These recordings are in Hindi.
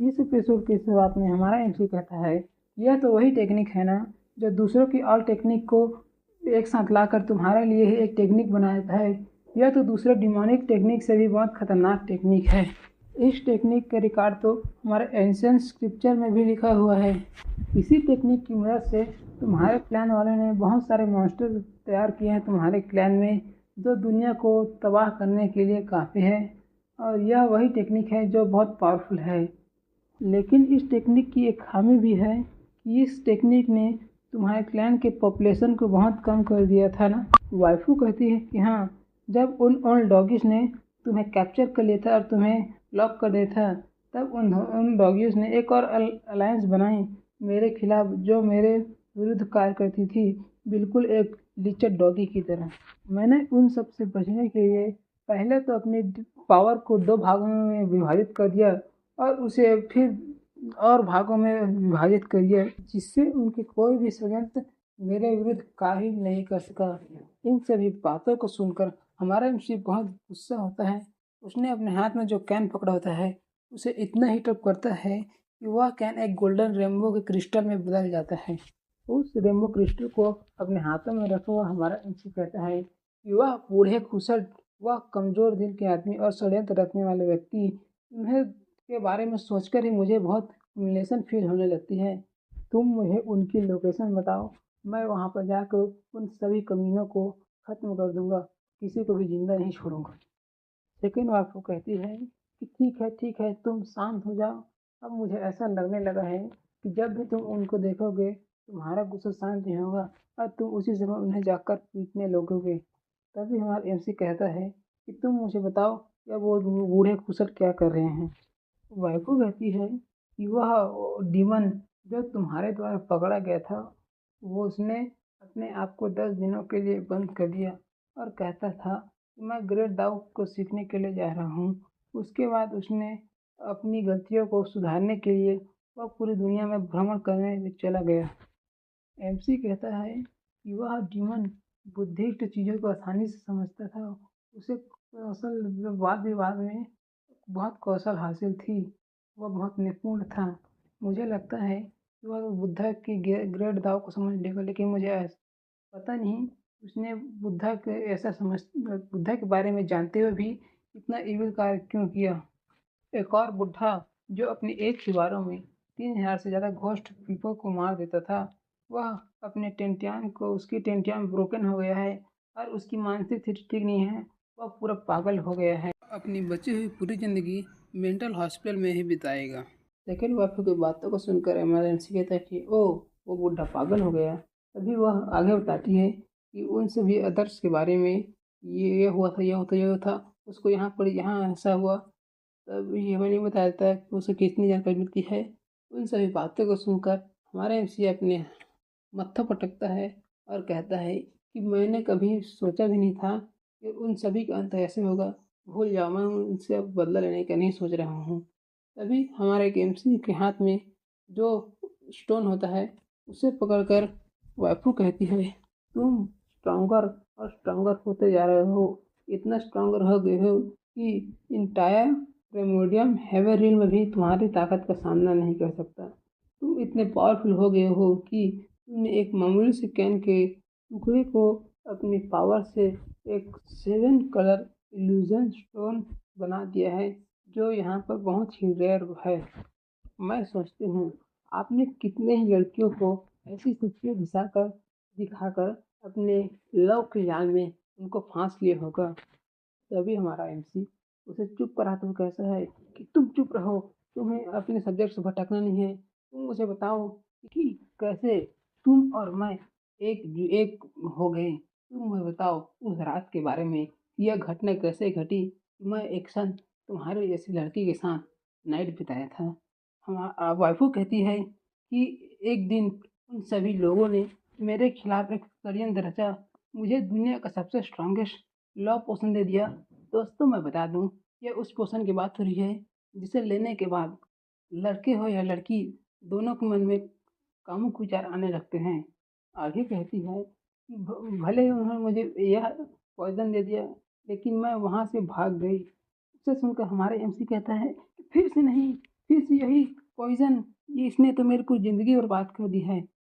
इस एपिसोड की शुरुआत में हमारा एमसी कहता है, यह तो वही टेक्निक है ना जो दूसरों की ऑल टेक्निक को एक साथ लाकर तुम्हारे लिए ही एक टेक्निक बनाता है। यह तो दूसरे डिमोनिक टेक्निक से भी बहुत खतरनाक टेक्निक है। इस टेक्निक का रिकॉर्ड तो हमारे एंशिएंट स्क्रिप्चर में भी लिखा हुआ है। इसी टेक्निक की मदद से तुम्हारे क्लैन वालों ने बहुत सारे मॉन्स्टर तैयार किए हैं तुम्हारे क्लैन में, जो दुनिया को तबाह करने के लिए काफ़ी है। और यह वही टेक्निक है जो बहुत पावरफुल है। लेकिन इस टेक्निक की एक खामी भी है कि इस टेक्निक ने तुम्हारे क्लैन के पॉपुलेशन को बहुत कम कर दिया था ना। वाइफू कहती है कि हाँ, जब उन ओल्ड डॉगीज ने तुम्हें कैप्चर कर लिया था और तुम्हें लॉक कर दिया था, तब उन डॉगीज ने एक और अलायंस बनाई मेरे खिलाफ, जो मेरे विरुद्ध कार्य करती थी, बिल्कुल एक लिचर डॉगी की तरह। मैंने उन सब से बचने के लिए पहले तो अपनी पावर को 2 भागों में विभाजित कर दिया और उसे फिर और भागों में विभाजित कर दिया, जिससे उनके कोई भी षड्यंत्र मेरे विरुद्ध कार्य नहीं कर सका। इन सभी बातों को सुनकर हमारा एमसी बहुत गुस्सा होता है। उसने अपने हाथ में जो कैन पकड़ा होता है उसे इतना हीट अप करता है कि वह कैन एक गोल्डन रेनबो के क्रिस्टल में बदल जाता है। उस रेनबो क्रिस्टल को अपने हाथों में रखा हुआ हमारा एमसी कहता है कि वह बूढ़े खुसट, वह कमज़ोर दिल के आदमी और षड्यंत्र रखने वाले व्यक्ति, उन्हें के बारे में सोचकर ही मुझे बहुत ह्यूमिलिएशन फील होने लगती है। तुम मुझे उनकी लोकेशन बताओ, मैं वहाँ पर जाकर उन सभी कमीनों को ख़त्म कर दूंगा, किसी को भी जिंदा नहीं छोड़ूंगा। सेकेंड वाइफ को कहती है कि ठीक है, तुम शांत हो जाओ। अब मुझे ऐसा लगने लगा है कि जब भी तुम उनको देखोगे तुम्हारा गुस्सा शांत नहीं होगा और तुम उसी समय उन्हें जाकर पीटने लगोगे। तभी हमारा एमसी कहता है कि तुम मुझे बताओ या वो बूढ़े खुसर क्या कर रहे हैं। वाइफू कहती है कि वह डीमन जो तुम्हारे द्वारा पकड़ा गया था, वो उसने अपने आप को 10 दिनों के लिए बंद कर दिया और कहता था कि मैं ग्रेट दाऊ को सीखने के लिए जा रहा हूँ। उसके बाद उसने अपनी गलतियों को सुधारने के लिए वह पूरी दुनिया में भ्रमण करने चला गया। एमसी कहता है कि वह डीमन बुद्धिस्ट चीज़ों को आसानी से समझता था। उसे असल वाद विवाद में बहुत कौशल हासिल थी, वह बहुत निपुण था। मुझे लगता है कि वह बुद्धा की ग्रेट दाव को समझ लेगा, लेकिन मुझे पता नहीं उसने बुद्धा के बारे में जानते हुए भी इतना इविल कार्य क्यों किया। एक और बुढ़ा जो अपनी एक ही बारों में 3000 से ज़्यादा घोस्ट पीपल को मार देता था, वह अपने टेंटियान को, उसकी टेंटियान ब्रोकन हो गया है और उसकी मानसिक स्थिति ठीक नहीं है, वह पूरा पागल हो गया है। अपनी बची हुई पूरी ज़िंदगी मेंटल हॉस्पिटल में ही बिताएगा। सेकेंड वाइफ की बातों को सुनकर इमरजेंसी कहता है कि ओह, वो बुढ़ा पागल हो गया। तभी वह आगे बताती है कि उन सभी अदर्स के बारे में, ये हुआ था, ये हुआ था, उसको यहाँ पर यहाँ ऐसा हुआ। तब ये हमें नहीं बताया जाता है कि उसे कितनी जानकारी मिलती है। उन सभी बातों को सुनकर हमारा एमसी अपने मत्था पटकता है और कहता है कि मैंने कभी सोचा भी नहीं था कि उन सभी का अंत ऐसे होगा। भूल जाओ, मैं उनसे अब बदला लेने का नहीं सोच रहा हूँ। तभी हमारे एमसी के हाथ में जो स्टोन होता है उसे पकड़कर वाइफू कहती है, तुम स्ट्रॉन्गर और स्ट्रॉन्गर होते जा रहे हो, इतना स्ट्रॉन्गर हो गए हो कि इंटायर प्रेमोडियम हेवन रिल में भी तुम्हारी ताकत का सामना नहीं कर सकता। तुम इतने पावरफुल हो गए हो कि तुमने एक मामूली से कैन के टुकड़े को अपनी पावर से एक 7 कलर इल्यूजन स्टोन बना दिया है, जो यहाँ पर बहुत ही रेयर है। मैं सोचती हूँ आपने कितने ही लड़कियों को ऐसी शक्तियाँ दिखाकर अपने लव के जाल में उनको फांस लिया होगा। तभी हमारा एमसी उसे चुप कराते हुए कहता है कि तुम चुप रहो, तुम्हें अपने सब्जेक्ट से भटकना नहीं है। तुम मुझे बताओ कि कैसे तुम और मैं एक हो गए। तुम मुझे बताओ उस रात के बारे में, यह घटना कैसे घटी। मैं एक क्षण तुम्हारे जैसी लड़की के साथ नाइट बिताया था। हमारा वाइफू कहती है कि एक दिन उन सभी लोगों ने मेरे खिलाफ एक षड्यंत्र रचा, मुझे दुनिया का सबसे स्ट्रांगेस्ट लव पोशन दे दिया। दोस्तों मैं बता दूं, यह उस पोशन की बात हो रही है जिसे लेने के बाद लड़के हो या लड़की, दोनों के मन में कामुक विचार आने लगते हैं। आगे कहती है कि भले ही उन्होंने मुझे यह पॉइजन दे दिया, लेकिन मैं वहाँ से भाग गई। उसे सुनकर हमारे एमसी कहता है कि फिर से नहीं, फिर से यही पॉइजन, ये इसने तो मेरी पूरी ज़िंदगी बर्बाद कर दी है।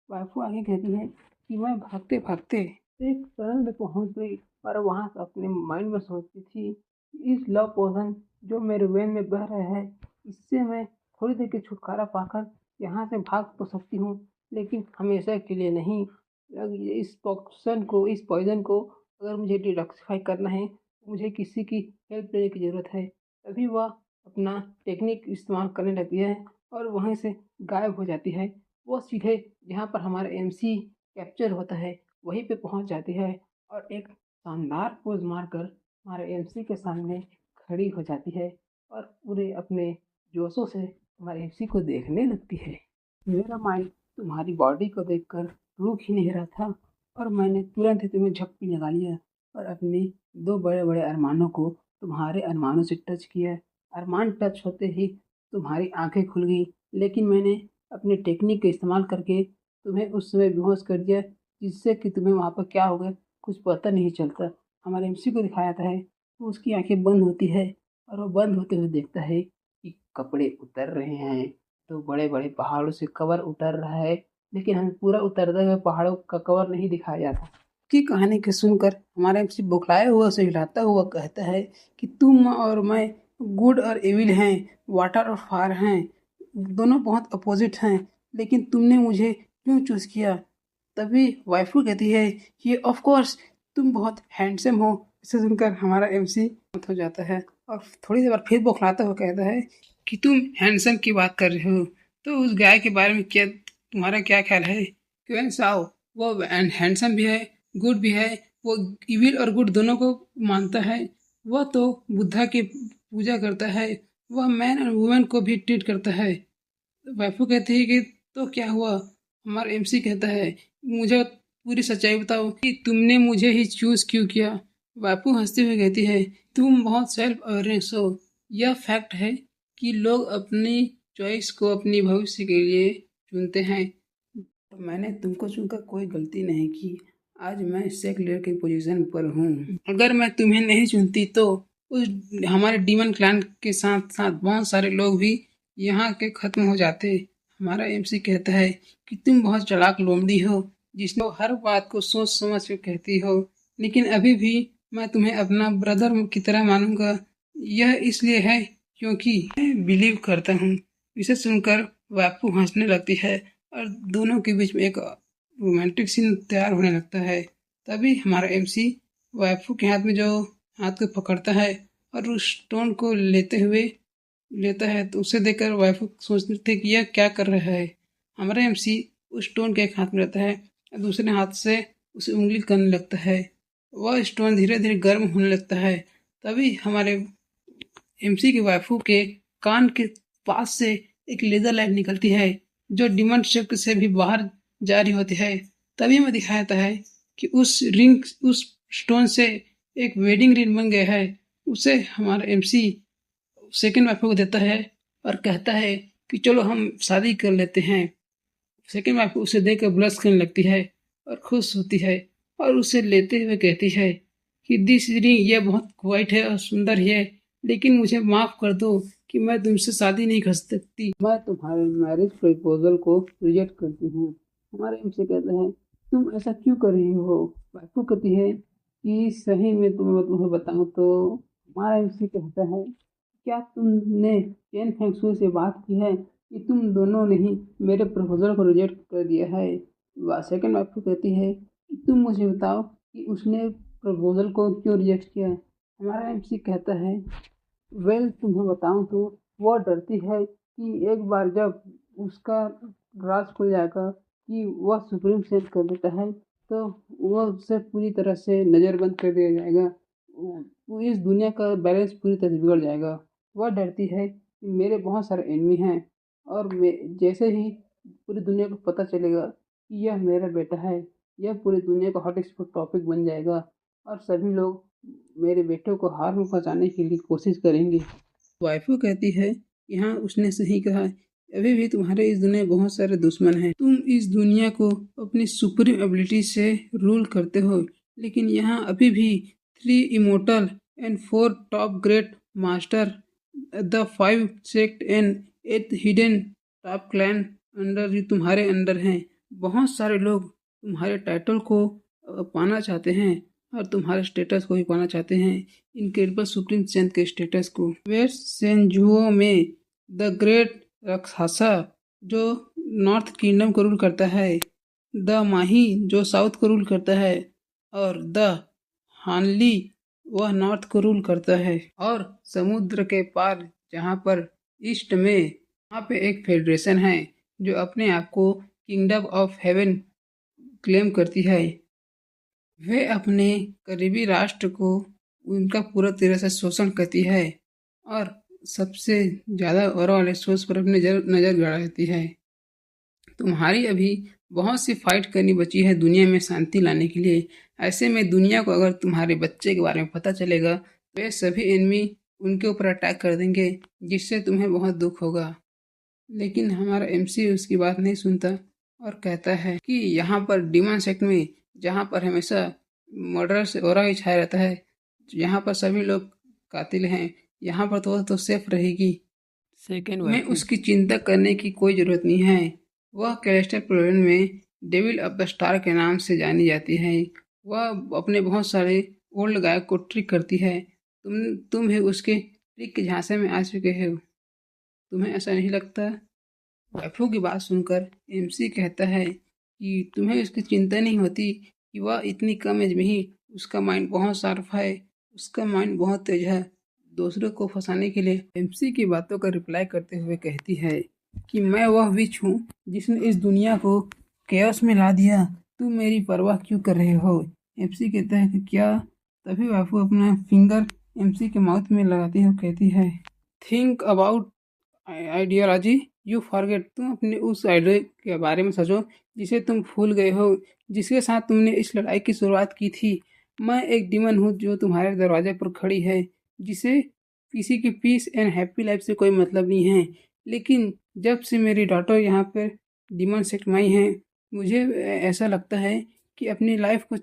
वाइफ़ू आगे कहती है कि मैं भागते-भागते एक टनल में पहुँच गई और वहाँ से अपने माइंड में सोचती थी कि इस लव पोशन जो मेरे वेन में बह रहा है, इससे मैं थोड़ी देर के छुटकारा पाकर यहाँ से भाग तो सकती हूँ, लेकिन हमेशा के लिए नहीं। इस पॉइज़न को अगर मुझे डिटॉक्सिफ़ाई करना है, तो मुझे किसी की हेल्प लेने की ज़रूरत है। तभी वह अपना टेक्निक इस्तेमाल करने लगती है और वहीं से गायब हो जाती है। वो सीधे जहाँ पर हमारा एमसी कैप्चर होता है, वहीं पे पहुँच जाती है और एक शानदार पोज़ मारकर हमारे एमसी के सामने खड़ी हो जाती है और पूरे अपने जोशों से हमारे एमसी को देखने लगती है। मेरा माइंड तुम्हारी बॉडी को देखकर रुक ही नहीं रहा था और मैंने तुरंत ही तुम्हें झपकी लगा लिया और अपने 2 बड़े-बड़े अरमानों को तुम्हारे अरमानों से टच किया। अरमान टच होते ही तुम्हारी आँखें खुल गई, लेकिन मैंने अपनी टेक्निक का इस्तेमाल करके तुम्हें उस समय बेहोश कर दिया, जिससे कि तुम्हें वहाँ पर क्या हो गया कुछ पता नहीं चलता। हमारे एमसी को दिखाया जाता है, तो उसकी आँखें बंद होती है और वो बंद होते हुए देखता है कि कपड़े उतर रहे हैं, तो बड़े-बड़े पहाड़ों से कवर उतर रहा है, लेकिन हमें पूरा उतरते हुए पहाड़ों का कवर नहीं दिखाया जाता। की कहानी को सुनकर हमारा एमसी बौखलाया हुआ उसे हिलाता हुआ कहता है कि तुम और मैं गुड और एविल हैं, वाटर और फायर हैं, दोनों बहुत अपोजिट हैं, लेकिन तुमने मुझे क्यों चूज़ किया? तभी वाइफ़ू कहती है कि ऑफ कोर्स तुम बहुत हैंडसम हो। इसे सुनकर हमारा एमसी मत हो जाता है और थोड़ी देर बाद फिर बौखलाता हुआ कहता है कि तुम हैंडसम की बात कर रहे हो, तो उस गाय के बारे में क्या तुम्हारा क्या ख्याल है? क्यों साओ, वो हैंडसम भी है, गुड भी है, वो इविल और गुड दोनों को मानता है। वह तो बुद्धा की पूजा करता है, वह मैन और वुमेन को भी ट्रीट करता है। वाइफ़ू कहती है कि तो क्या हुआ? हमारा एमसी कहता है मुझे पूरी सच्चाई बताओ कि तुमने मुझे ही चूज़ क्यों किया? वाइफ़ू हंसते हुए कहती है तुम बहुत सेल्फ अवेयरनेस हो। यह फैक्ट है कि लोग अपनी चॉइस को अपनी भविष्य के लिए चुनते हैं। तो मैंने तुमको चुनकर कोई गलती नहीं की। आज मैं सेक्युलर की पोजीशन पर हूँ। अगर मैं तुम्हें नहीं चुनती तो उस हमारे डीमन क्लैन के साथ साथ बहुत सारे लोग भी यहाँ के खत्म हो जाते। हमारा एमसी कहता है कि तुम बहुत चालाक लोमड़ी हो, जिसने हर बात को सोच समझ के कहती हो, लेकिन अभी भी मैं तुम्हें अपना ब्रदर की तरह मानूंगा। यह इसलिए है क्योंकि मैं बिलीव करता हूँ। इसे सुनकर वापू हंसने लगती है और दोनों के बीच में एक रोमांटिक सीन तैयार होने लगता है। तभी हमारा एमसी वाइफू के हाथ में जो हाथ को पकड़ता है और उस स्टोन को लेता है, तो उसे देखकर वाइफू सोचते थे कि यह क्या कर रहा है। हमारा एमसी उस स्टोन के एक हाथ में रहता है और दूसरे हाथ से उसे उंगली करने लगता है। वह स्टोन धीरे धीरे गर्म होने लगता है। तभी हमारे एमसी के वाइफू के कान के पास से एक लेजर लाइट निकलती है जो डिमन शक्ति से भी बाहर जारी होती है। तभी हमें दिखाया जाता है कि उस स्टोन से एक वेडिंग रिंग बन गया है। उसे हमारा एमसी सेकंड वाइफ को देता है और कहता है कि चलो हम शादी कर लेते हैं। सेकंड वाइफ उसे देकर ब्लश करने लगती है और खुश होती है और उसे लेते हुए कहती है कि दिस रिंग यह बहुत क्वाइट है और सुंदर है, लेकिन मुझे माफ कर दो कि मैं तुमसे शादी नहीं कर सकती। मैं तुम्हारे मैरिज प्रपोजल को रिजेक्ट करती हूँ। हमारे एमसी कहते हैं तुम ऐसा क्यों कर रही हो? वाइफ कहती है कि सही में तुम्हें बताऊँ तो हमारा एमसी कहता है क्या तुमने चेन फेंगशुई से बात की है कि तुम दोनों ने ही मेरे प्रपोजल को रिजेक्ट कर दिया है? सेकंड वाइफ कहती है कि तुम मुझे बताओ कि उसने प्रपोजल को क्यों रिजेक्ट किया। हमारा एमसी कहता है वेल तुम्हें बताऊं तो वो डरती है कि एक बार जब उसका राज खुल जाएगा कि वह सुप्रीम सेट कर देता है, तो वह उससे पूरी तरह से नज़रबंद कर दिया जाएगा। इस दुनिया का बैलेंस पूरी तरह से बिगड़ जाएगा। वह डरती है कि मेरे बहुत सारे एनिमी हैं और जैसे ही पूरी दुनिया को पता चलेगा कि यह मेरा बेटा है, यह पूरी दुनिया का हॉट टॉपिक बन जाएगा और सभी लोग मेरे बेटे को हार्म पहुंचाने के लिए कोशिश करेंगे। वाइफू कहती है कि हाँ उसने सही कहा, अभी भी तुम्हारे इस दुनिया में बहुत सारे दुश्मन हैं। तुम इस दुनिया को अपनी सुप्रीम एबिलिटी से रूल करते हो, लेकिन यहाँ अभी भी 3 immortal and 4 top great master, the 5 sect and 8 hidden top clan under जो तुम्हारे अंडर हैं, बहुत सारे लोग तुम्हारे टाइटल को पाना चाहते हैं और तुम्हारे स्टेटस को भी पाना चाहते हैं, इनक्रेडिबल सुप्रीम स्ट्रेंथ के स्टेटस को। वेस्ट सेंजुओ में द ग्रेट रक्षासा जो नॉर्थ किंगडम को रूल करता है, द माही जो साउथ को रूल करता है, और द हानली वह नॉर्थ को रूल करता है। और समुद्र के पार जहाँ पर ईस्ट में, वहाँ पे एक फेडरेशन है जो अपने आप को किंगडम ऑफ हेवन क्लेम करती है। वे अपने करीबी राष्ट्र को उनका पूरा तरह से शोषण करती है और सबसे ज़्यादा और वाले सोर्स पर अपनी नज़र गड़ाती है। तुम्हारी अभी बहुत सी फाइट करनी बची है दुनिया में शांति लाने के लिए। ऐसे में दुनिया को अगर तुम्हारे बच्चे के बारे में पता चलेगा तो वे सभी एनिमी उनके ऊपर अटैक कर देंगे, जिससे तुम्हें बहुत दुख होगा। लेकिन हमारा एमसी उसकी बात नहीं सुनता और कहता है कि यहाँ पर डिमन सेक्ट में, जहाँ पर हमेशा मर्डर से ऑरा ही छाया रहता है, यहाँ पर सभी लोग कातिल हैं, यहाँ पर तो सेफ रहेगी। सेकेंड में उसकी चिंता करने की कोई ज़रूरत नहीं है। वह कैलेस्टर प्रोविजन में डेविल ऑफ द स्टार के नाम से जानी जाती है। वह अपने बहुत सारे ओल्ड गायक को ट्रिक करती है। तुम भी उसके ट्रिक के झांसे में आ चुके हो। तुम्हें ऐसा नहीं लगता? वाइफू की बात सुनकर एमसी कहता है कि तुम्हें उसकी चिंता नहीं होती कि वह इतनी कम एज में ही उसका माइंड बहुत शार्प है, उसका माइंड बहुत तेज है। दूसरों को फंसाने के लिए एमसी की बातों का रिप्लाई करते हुए कहती है कि मैं वह विच हूँ जिसने इस दुनिया को केओस में ला दिया। तुम मेरी परवाह क्यों कर रहे हो? एमसी कहता है कि क्या? तभी वाइफू अपना फिंगर एमसी के माउथ में लगाती है और कहती है, think about ideology you forget. तुम अपने उस आइडिया के बारे में सोचो जिसे तुम भूल गए हो, जिसके साथ तुमने इस लड़ाई की शुरुआत की थी। मैं एक डिमन हूँ जो तुम्हारे दरवाजे पर खड़ी है, जिसे किसी की पीस एंड हैप्पी लाइफ से कोई मतलब नहीं है। लेकिन जब से मेरी डॉटर यहाँ पर डिमन सेक्ट में आई है, मुझे ऐसा लगता है कि अपनी लाइफ को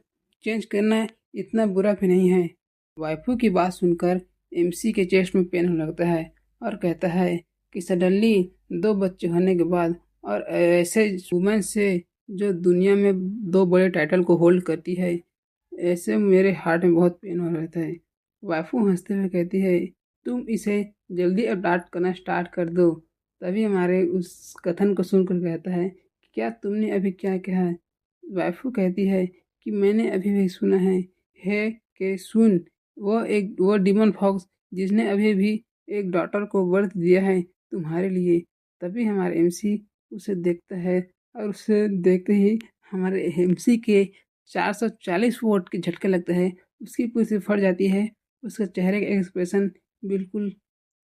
चेंज करना इतना बुरा भी नहीं है। वाइफू की बात सुनकर एमसी के चेस्ट में पेन होने लगता है और कहता है कि सडनली 2 बच्चे होने के बाद और ऐसे वुमेन से जो दुनिया में 2 बड़े टाइटल को होल्ड करती है, ऐसे मेरे हार्ट में बहुत पेन हो रहता है। वाइफू हंसते हुए कहती है, तुम इसे जल्दी अडॉप्ट करना स्टार्ट कर दो। तभी हमारे उस कथन को सुनकर कहता है कि क्या तुमने अभी क्या कहा? वाइफू कहती है कि मैंने अभी भी सुना है कि सुन वो डिमन फॉक्स जिसने अभी भी एक डॉटर को बर्थ दिया है तुम्हारे लिए। तभी हमारे एमसी उसे देखता है और उसे देखते ही हमारे एमसी के 440 वोट के झटके लगता है। उसकी पूरी फट जाती है, उसके चेहरे का एक्सप्रेशन बिल्कुल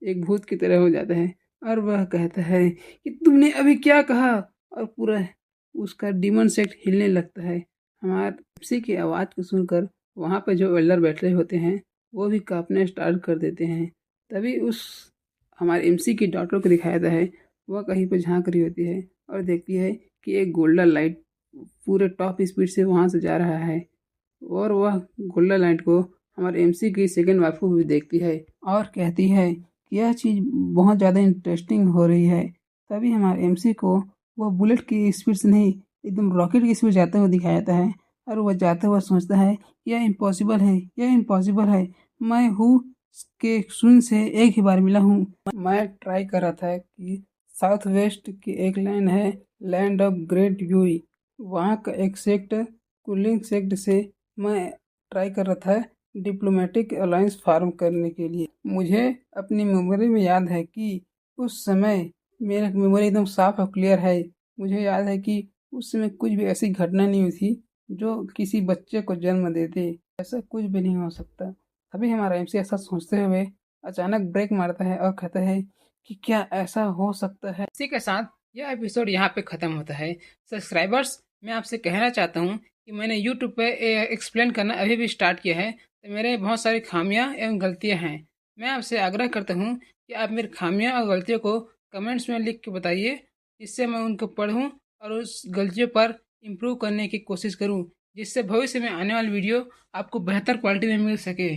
एक भूत की तरह हो जाता है और वह कहता है कि तुमने अभी क्या कहा? और पूरा उसका डिमन सेक्ट हिलने लगता है। हमारे एमसी की आवाज़ को सुनकर वहाँ पर जो एल्डर बैठे होते हैं वो भी कांपने स्टार्ट कर देते हैं। तभी उस हमारे एमसी की डॉटर को दिखाया जाता है, वह कहीं पर झांक रही होती है और देखती है कि एक गोल्डन लाइट पूरे टॉप स्पीड से वहाँ से जा रहा है और वह गोल्डन लाइट को हमारे एमसी की सेकंड वाइफ भी देखती है और कहती है कि यह चीज़ बहुत ज़्यादा इंटरेस्टिंग हो रही है। तभी हमारे एमसी को वह बुलेट की स्पीड से नहीं, एकदम रॉकेट की स्पीड जाते हुए दिखाया जाता है और वह जाते हुए सोचता है यह इम्पॉसिबल है, यह इम्पॉसिबल है। मैं हूँ के सुन से एक ही बार मिला हूँ। मैं ट्राई कर रहा था कि साउथ वेस्ट की एक लाइन है लैंड ऑफ ग्रेट यूई, वहाँ का एक सेक्ट कूलिंग सेक्ट से मैं ट्राई कर रहा था डिप्लोमेटिक अलायंस फार्म करने के लिए। मुझे अपनी मेमोरी में याद है कि उस समय मेरा मेमोरी एकदम साफ और क्लियर है। मुझे याद है कि उस समय कुछ भी ऐसी घटना नहीं हुई थी जो किसी बच्चे को जन्म देते। ऐसा कुछ भी नहीं हो सकता। तभी हमारा एमसी ऐसा सोचते हुए अचानक ब्रेक मारता है और कहता है कि क्या ऐसा हो सकता है। इसी के साथ यह एपिसोड यहाँ पे ख़त्म होता है। सब्सक्राइबर्स, मैं आपसे कहना चाहता हूँ कि मैंने यूट्यूब पे एक्सप्लेन करना अभी भी स्टार्ट किया है, तो मेरे बहुत सारी खामियाँ एवं गलतियाँ हैं। मैं आपसे आग्रह करता हूँ कि आप मेरी खामियाँ और गलतियों को कमेंट्स में लिख के बताइए, जिससे मैं उनको पढ़ूँ और उस गलतियों पर इम्प्रूव करने की कोशिश करूँ, जिससे भविष्य में आने वाली वीडियो आपको बेहतर क्वालिटी में मिल सके।